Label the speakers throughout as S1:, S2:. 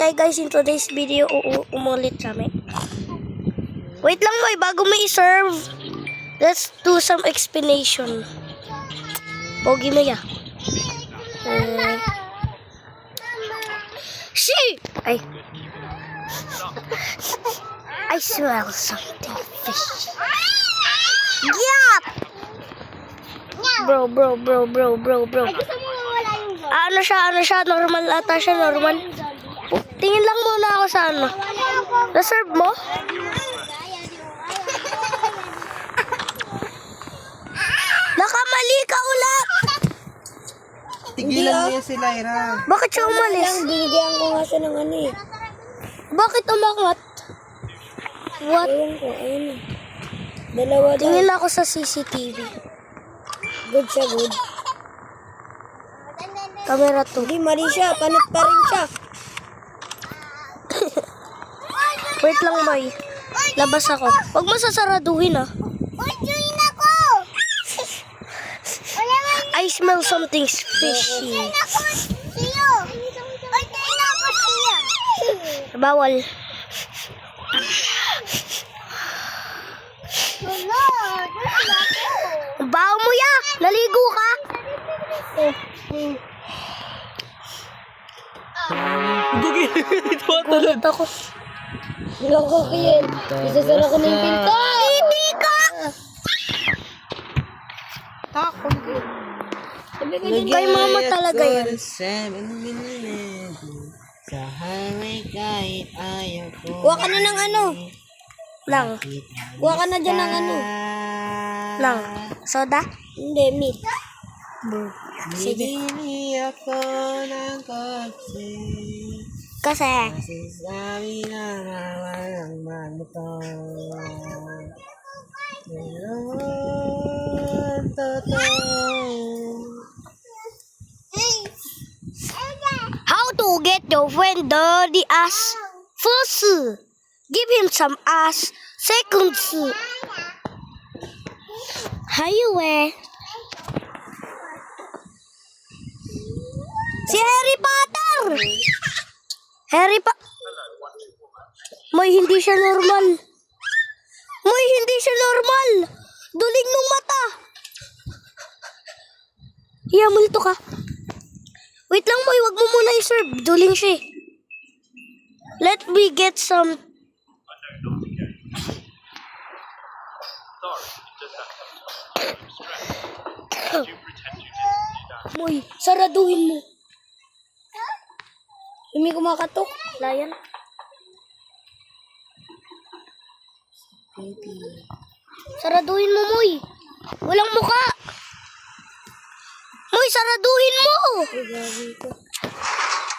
S1: Okay guys, in today's video, umulit kami. Wait lang boy, bago mo i-serve, let's do some explanation. Pogi mo ya. Ay. I smell something fishy. Yup! Bro. Ano siya, normal ata siya, normal. Tingin lang muna ako sa ano. Na-serve mo? Nakamali ka ulit!
S2: Tigilan mo yan si Lyra.
S1: Bakit siya umalis?
S3: Binigyan ko nga siya ng ano eh.
S1: Bakit umangat? What?
S3: Ayun ko, ayun. Dalawa daw.
S1: Tingin ako sa CCTV.
S3: Good siya, good.
S1: Camera 2.
S3: Hindi, mali siya. Panot pa rin siya.
S1: Wait lang, boy. Labas ako. Huwag mo sasaraduhin, ah. I smell something fishy. Bawal. Bawo mo ya! Naligo ka? Gulat ako.
S3: Loko ko yun. Isasara ko na yung pinto.
S1: Hindi ka! Kay mama talaga yan.
S2: 7 minutes. Sa highway kahit ayaw ko.
S3: Kuha ka na ng ano.
S1: Lang.
S3: Kuha ka na dyan ng ano.
S1: Lang. Soda?
S3: Hindi, meat.
S1: Sige.
S2: Bibili ako ng kotse.
S1: Kasi,
S2: Kasi sabi na walang mamotor. Pero totoo.
S1: how to get your friend dirty ass? First, give him some ass. Second, highway. Si Harry Potter! May hindi siya normal. Duling ng mata. Iya, multo ka. Wait lang, Moy. Wag mo muna i-serve. Duling siya eh. Let me get some... Moy, saraduhin mo.
S3: Hindi kumakatok.
S1: Layan. Saraduhin mo, Moy. Walang muka. Moy, saraduhin mo.
S3: Ay, gabi ko.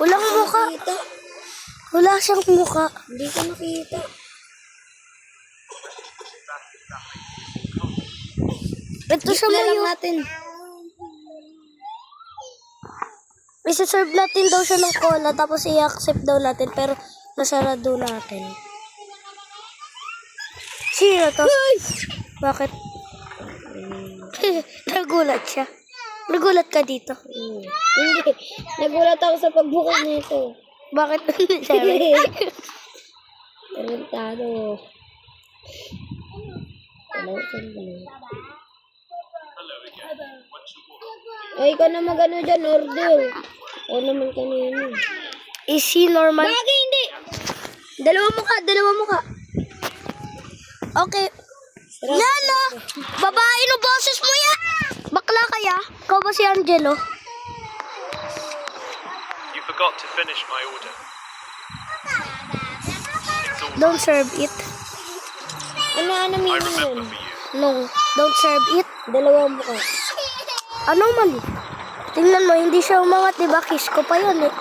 S1: Walang muka.
S3: Nakita.
S1: Wala siyang muka.
S3: Hindi ko nakita.
S1: Ito siya,
S3: Na lang
S1: Moy.
S3: natin.
S1: Isa-serve natin daw siya ng cola tapos i-accept daw natin pero nasarado natin. Sino to? Bakit? Nagulat siya. Nagulat ka dito.
S3: Hindi. Nagulat ako sa pagbukas nito.
S1: Bakit? Sorry.
S3: Tarantado. Hello, sandali. Ay, ikaw na magano dyan, order. O naman kanina.
S1: Is he normal?
S3: Bagay, hindi.
S1: Dalawa mukha. Okay. Nana! Babae no boses mo ya! Bakla kaya? Ikaw ba si Angelo?
S4: You forgot to finish my order.
S1: Don't serve it.
S3: Ano
S4: I
S3: menu
S4: remember
S3: yun?
S4: for you.
S1: No, don't serve it.
S3: Dalawa mukha.
S1: Ano mali? Tingnan mo, hindi siya umangat, di ba? Kiss ko pa yun eh.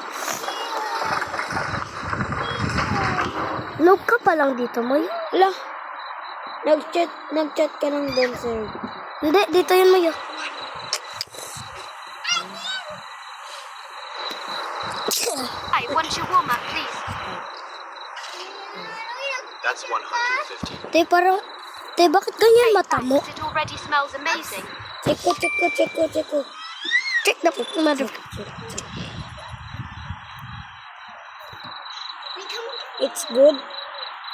S1: Noob ka pa lang dito, Moy.
S3: Ala. Nag-chat ka ng dancer.
S1: Hindi, dito yun, Moy.
S5: I want your warm up, please.
S4: That's 150.
S1: Te, parang... Te, bakit ganyan mata mo?
S5: It already smells amazing.
S3: Check ko.
S1: Check na po, mother.
S3: It's good.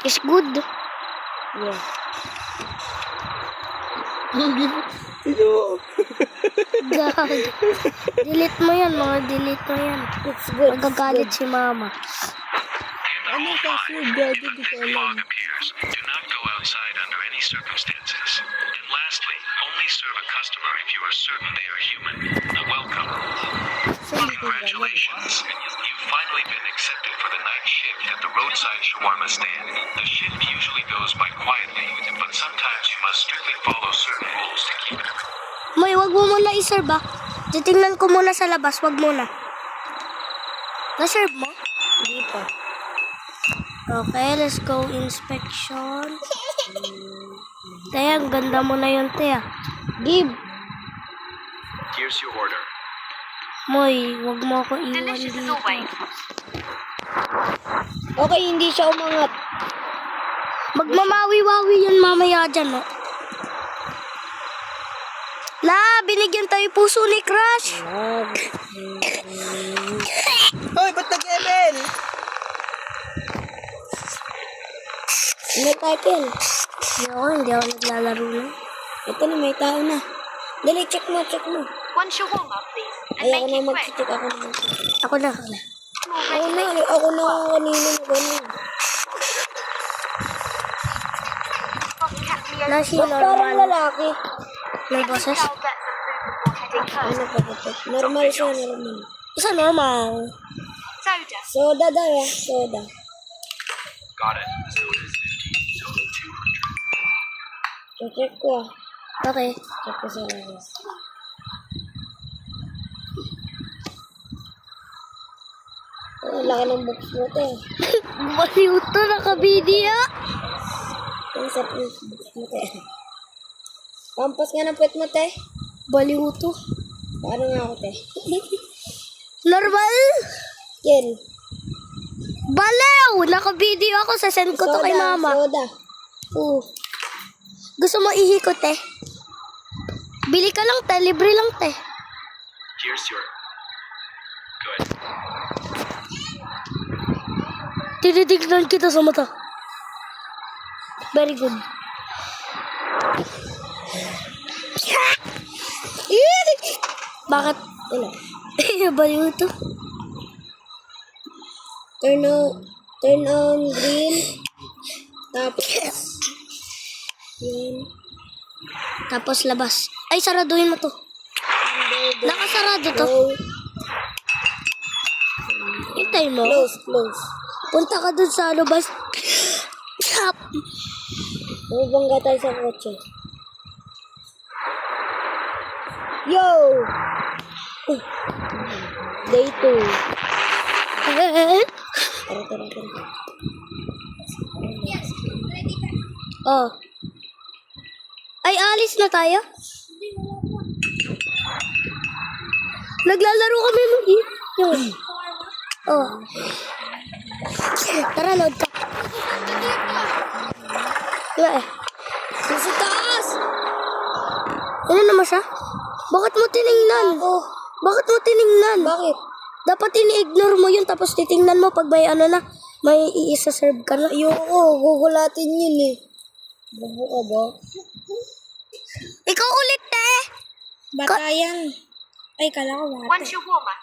S1: It's good.
S3: Yeah.
S1: Gag. Delete mo yan, mga delete mo yan.
S3: It's good.
S1: Magagalit si mama.
S2: Ano kasi gago di ko alam.
S4: appears, do not go outside under any circumstances. And lastly, only serve a customer if you are certain they are human. Welcome. Congratulations. You've finally been accepted for the night shift at the roadside shawarma stand. The shift usually goes by quietly, but sometimes you must strictly follow certain rules to keep it.
S1: Moy, wag mo muna i-serve ah. Titingnan ko muna sa labas, wag muna. Na-serve mo?
S3: Hindi pa.
S1: Okay, let's go inspection. Taya, ang ganda mo na yun, Taya.
S3: Give.
S4: Here's your order.
S1: Moy, wag mo ako iwan
S5: Delicious as
S1: dito.
S5: always.
S3: Okay, hindi siya umangat.
S1: Magmamawi-wawi yun mamaya dyan, no? La, binigyan tayo puso ni Crush.
S2: Hoy, ba't nag-ML?
S3: May type yan.
S1: Hindi ako naglalaro na.
S3: Ito na, may tao na. Dali, check mo, check mo.
S5: One shawarma, please. And
S3: Ay, ako
S5: make
S3: na
S5: it quick.
S3: mag-check, ako na mag-check.
S1: Ako na.
S3: Ako na, ako na kanina na ganun.
S1: Na si
S3: Ba't parang
S1: normal.
S3: lalaki?
S1: May boses.
S5: I'll get some food before heading home.
S3: Ano pa ba ito? Normal siya, normal.
S1: Isa normal.
S5: Soda.
S3: Soda daw, soda.
S4: Got it. Soda is 50, soda 200.
S3: Check ko ah.
S1: Okay.
S3: Check ko sa labas. Ang laki ng box mo ito eh.
S1: Baliw to, nakabidiya.
S3: Ang sa box mo ito eh. Pampas nga ng puwet mo te.
S1: Baliw to.
S3: Paano nga ako te?
S1: Normal.
S3: Yan.
S1: Baliw! Nakabidiyo ako. Sasend ko to kay mama.
S3: Soda.
S1: Oo. Gusto mo ihikot eh? Bili ka lang te. Libre lang te.
S4: Here's your... Good.
S1: Tinitignan kita sa mata. Very good. Bakit?
S3: Ano?
S1: Baliw to.
S3: Turn on green. Tapos. Yan.
S1: Tapos labas. Ay, saraduhin mo to. Nakasarado to.
S3: Go.
S1: Hintay mo.
S3: Close, close.
S1: Punta ka dun sa labas. Stop.
S3: Bumabangga tayo sa kotse. Yo! Day 2. Tara.
S1: Oh. Ay, alis na tayo? Naglalaro kami ng yun. Oh. Tara, load ka. Diba eh?
S3: Sa taas!
S1: Ano naman siya? Bakit mo tiningnan? Bakit mo tiningnan?
S3: Bakit?
S1: Dapat ini-ignore mo yun tapos titingnan mo pag may ano na, may i-serve ka na.
S3: Ayoko, gugulatin yun eh. Bubo ka ba?
S1: Ikaw ulit, te!
S3: Batayan. Ay, kala ko
S5: One
S3: bata.
S5: shawarma.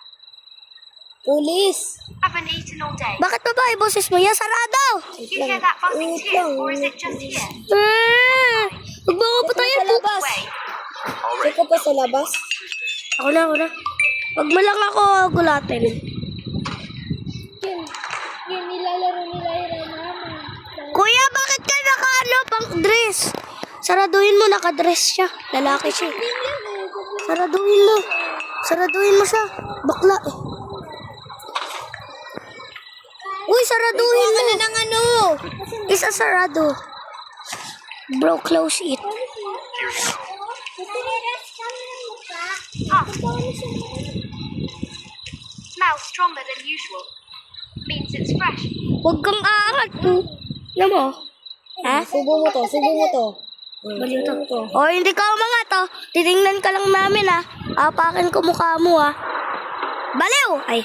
S3: Pulis!
S5: Haven't eaten all day.
S1: Bakit babae boses mo yan? Sarado!
S5: Do you hear that buzzing too, or is it just here?
S1: Magbawa pa tayo.
S3: Sa labas.
S5: Wait.
S3: Check ko pa sa labas.
S1: Ako na. Wag mo lang ako gulatin.
S3: Yan, nilalaro nila yung mama.
S1: Kuya, bakit ka pang dress? Saraduhin mo, nakadress siya. Lalaki siya. Saraduhin mo siya. Bakla eh. Uy, saraduhin mo.
S3: Ano ng ano?
S1: Isa sarado. Bro, close it.
S5: Ah. Smells stronger than usual. Means it's fresh.
S1: Huwag kang aangat po. Alam mo? Ha?
S3: Subo mo to.
S1: Baliw to. O, hindi ka umangat to. Titingnan ka lang namin ha. Apakin ko mukha mo ha. Baliw! Ay.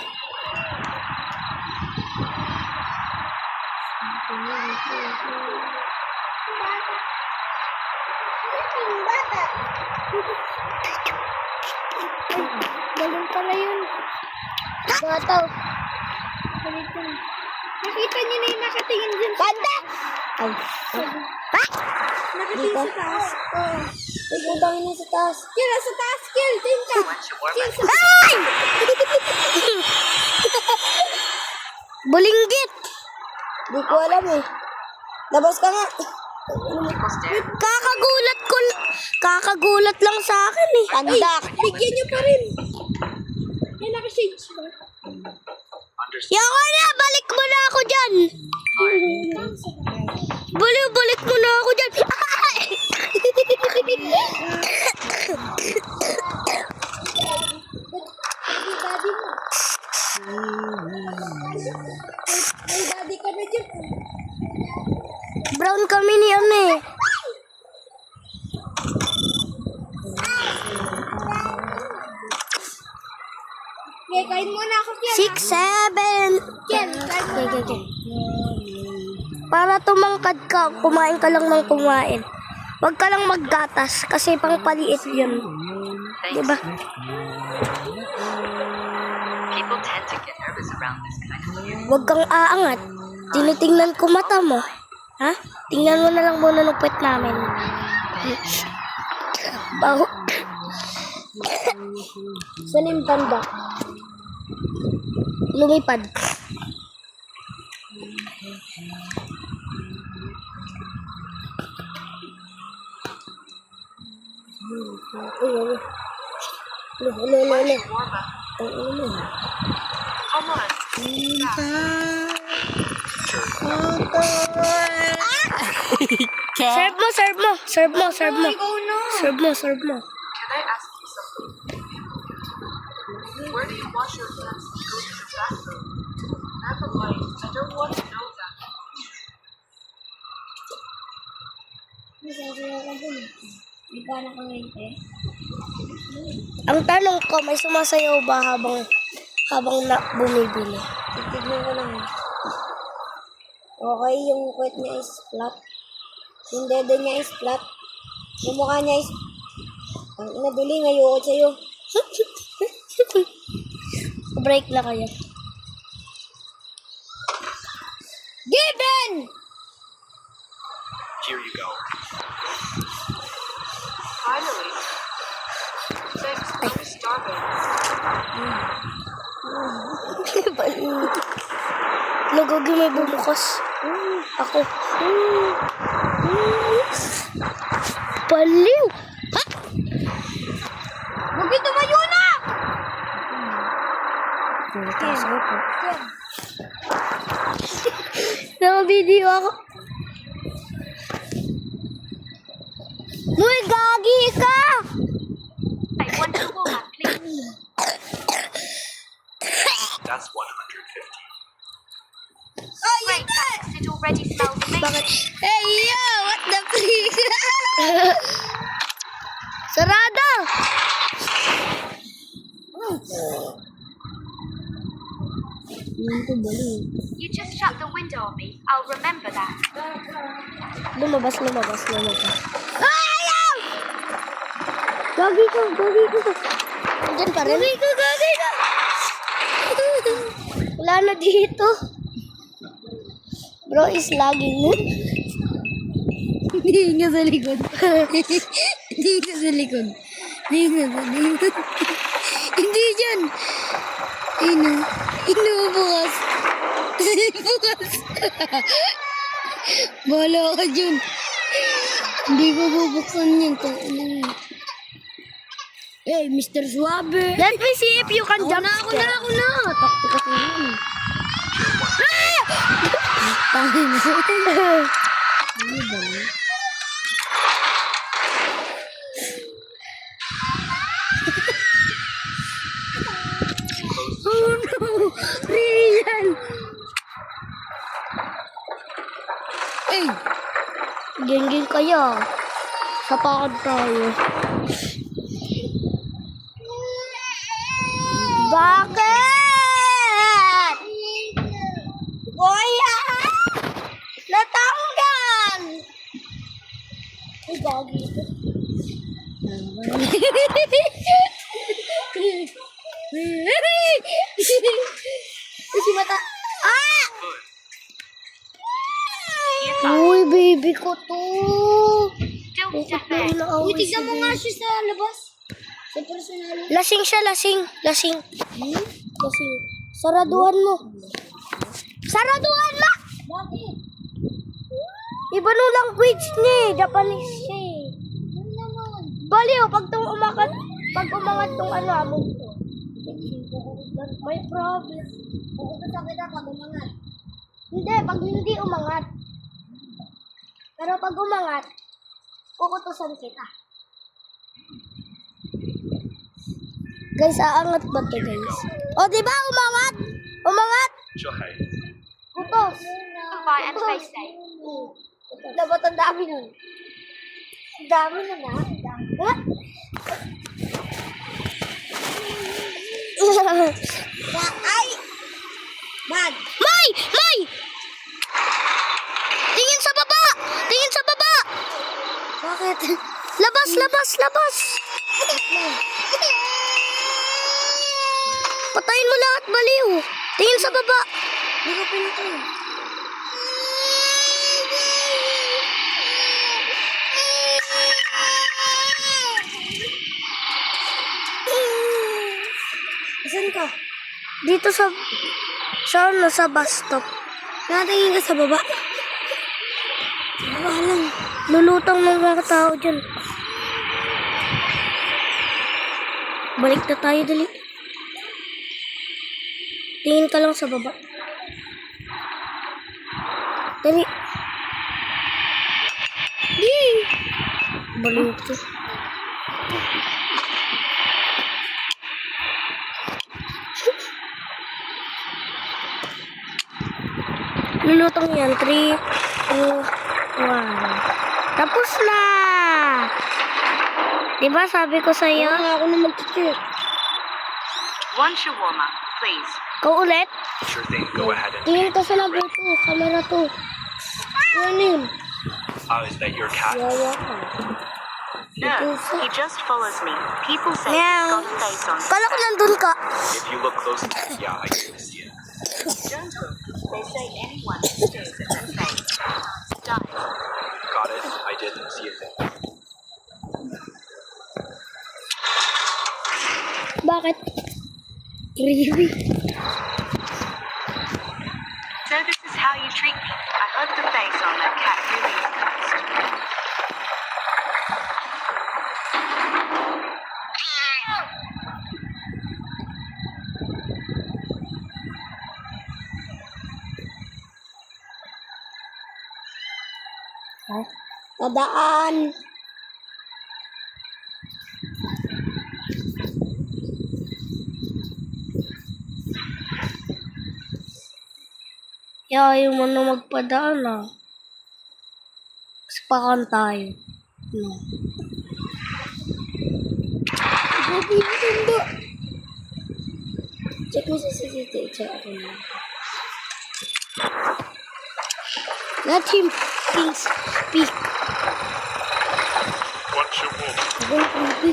S3: Galing pala yun. Bata. Nakita niyo na yung nakatingin dyan. Banda! Ay. Ha? Nakatingin sa taas. Oo. Ay, putangin na sa taas. Kill, sa taas, kill. Tingin ka. Kill sa taas.
S1: Ay! Bulinggit!
S3: Di ko alam eh. Labas ka nga.
S1: Kakagulat lang sa akin eh.
S3: Pandak. Bigyan niyo pa rin. Yan, naka-shades ba?
S1: Yako na! Balik mo na ako dyan! Balik mo na ako dyan!
S3: Ay, daddy ka na dyan.
S1: Brown kami ni Ame.
S3: Okay, kain muna ako, Kiel.
S1: 6, 7.
S3: Kiel, kain muna ako.
S1: Para tumangkad ka, kumain ka lang ng kumain. Huwag ka lang maggatas kasi pang paliit yun. Diba?
S6: People tend to get nervous around this kind of music.
S1: Huwag kang aangat. Tinitingnan ko mata mo. Ha? Tingnan mo na lang muna ng puwet namin. Baho.
S3: Saan yung pandak?
S1: Lumipad.
S6: Come on.
S1: Serve mo.
S6: Can I ask you something? Where do you wash your hands when you go to the bathroom? Never mind. I don't want to know that.
S3: Di ba nakangiti?
S1: Ang tanong ko, may sumasayaw ba habang na bumibili?
S3: Titignan ko lang. Okay, yung kwet niya is flat. Yung dede niya is flat. Yung mukha niya is... Ang inabili, ngayoko sa'yo.
S1: Break na kayo.
S3: Given!
S4: Here you go.
S6: Finally. Thanks. I was starving.
S1: Nagagi may bumukas. Ako. Baliw! Ha?
S3: Huwag tumayo na!
S1: Naka-video ako. Uy, gagi ka!
S5: I want to go back, please.
S4: That's 150.
S5: Great, thanks. It already smells amazing.
S1: Hey, yo! What the freak? Sarado!
S5: You just shut the window on me. I'll remember that.
S1: Lumabas. Ayaw! Gagi ko. Diyan pa rin. Gagi ko. Wala na dito. Bro is lagging.
S3: Hindi nga sa likod. Hindi dyan. Bukas. Bahala ka dyan. Hindi ko bubuksan yan. Hey, Mr. Suabe.
S1: Let me see if you can jump
S3: Ako na. Takto kasi yun. Tangin mo. Ano ba yun? Oh no! Rian! Hey!
S1: Geng kaya. Sapakan tayo. Bakit? Kuya!
S3: Natanggal! Ay, gagi ito. Kasi mata... Ah! Uy, baby ko to.
S5: Don't step back.
S3: Uy, tignan mo nga siya sa labas. Sa personal.
S1: Lasing siya, lasing. Lasing.
S3: Kasi,
S1: Saraduhan mo. Saraduhan mo!
S3: bakit?
S1: Iba no language niya eh. Japanese siya eh.
S3: Ano naman?
S1: Baliw, pag umangat tong ano, amog to. May problem.
S3: Pupunta kita pag umangat.
S1: Hindi, pag hindi umangat. Pero pag umangat, kukutusan kita. Guys, aangat ba to guys? O, di ba umangat? Umangat! Kutos.
S5: Goodbye and stay safe.
S1: Dapat ang dami nun. Ang dami nun ha? Ang dami.
S3: Ay! Bad!
S1: May! May! Tingin sa baba! Tingin sa baba!
S3: Bakit?
S1: Labas, labas, labas! Patayin mo lahat, baliw! Tingin sa baba!
S3: Hindi ko pinatay. Asan ka?
S1: Dito sa ano, sa bus stop.
S3: Nakatingin ka sa baba. Baba lang.
S1: Lulutang ng mga tao dyan. Balik na tayo, dali. Tingin ka lang sa baba. Dali. Yee! Baliw ko. Lulutang yan. 3, 2, 1. Tapos na! Diba sabi ko sa'yo?
S3: Ako na mag-check.
S6: One shawarma, please.
S1: Ikaw ulit?
S4: Sure thing, go ahead and
S1: Tingin ka sa number 2. Camera 2. Ano yun?
S4: is that your cat?
S3: Yawa ka.
S6: No, he just follows me. People say
S1: Meow.
S6: he's got face on.
S1: Kala ko nandun ka.
S4: If you look closely, yeah, I can see it.
S6: Don't look. They say anyone who stares at their face dies.
S4: Got it. I didn't see a thing.
S1: Bakit? Creepy.
S6: So this is how you treat me. I hope the face on that cat really is cursed.
S3: Tadaan.
S1: Ayaw mo na magpadaan ah. Spakan tayo. No.
S3: Grabe yung tanda. Check mo sa CCTV. Check ako na.
S1: Let him speak.
S4: What's your wolf?
S3: Ang creepy.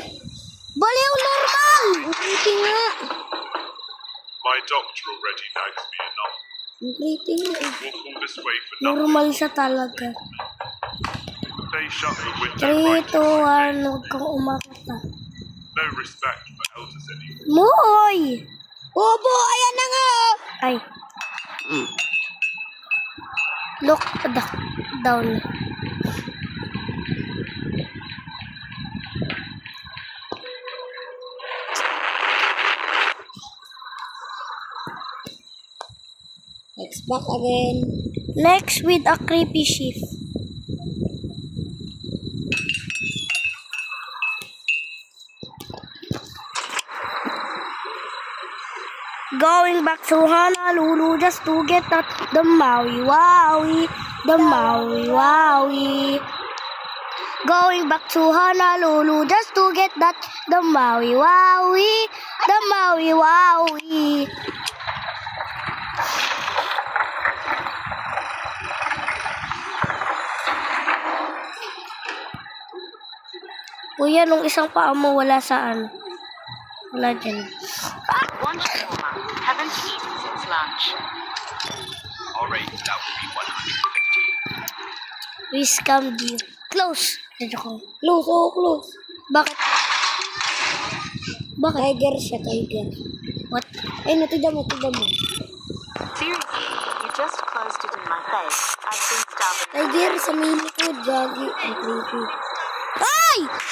S1: Baliw normal!
S3: Ang creepy nga.
S4: My doctor already nags me enough.
S3: Ang creepy nga.
S4: Walk all this way for nothing.
S1: Normal siya talaga.
S4: They shut the window
S1: 3, 2, 1, huwag kang umakit na.
S4: No respect for elders anymore.
S1: Moy!
S3: Opo, ayan na nga.
S1: Ay. Look down.
S3: Next back again.
S1: Next with a creepy shift. Going back to Honolulu just to get that the Maui Wowie, the Maui Wowie. Going back to Honolulu just to get that the Maui Wowie, the Maui Wowie. Kuya, nung isang paa mo wala saan. Wala dyan.
S6: One shawarma. Haven't eaten since lunch.
S4: Alright, that would be 150.
S1: We scammed you. Close. Dito ko.
S3: Close, oh, close.
S1: Bakit?
S3: Tiger siya, tiger.
S1: What?
S3: Ay, natida mo.
S6: Seriously, you just closed it in my face. I've been stubborn.
S3: Tiger sa may likod, Jaggy. Ang creepy.
S1: Ay! Ah!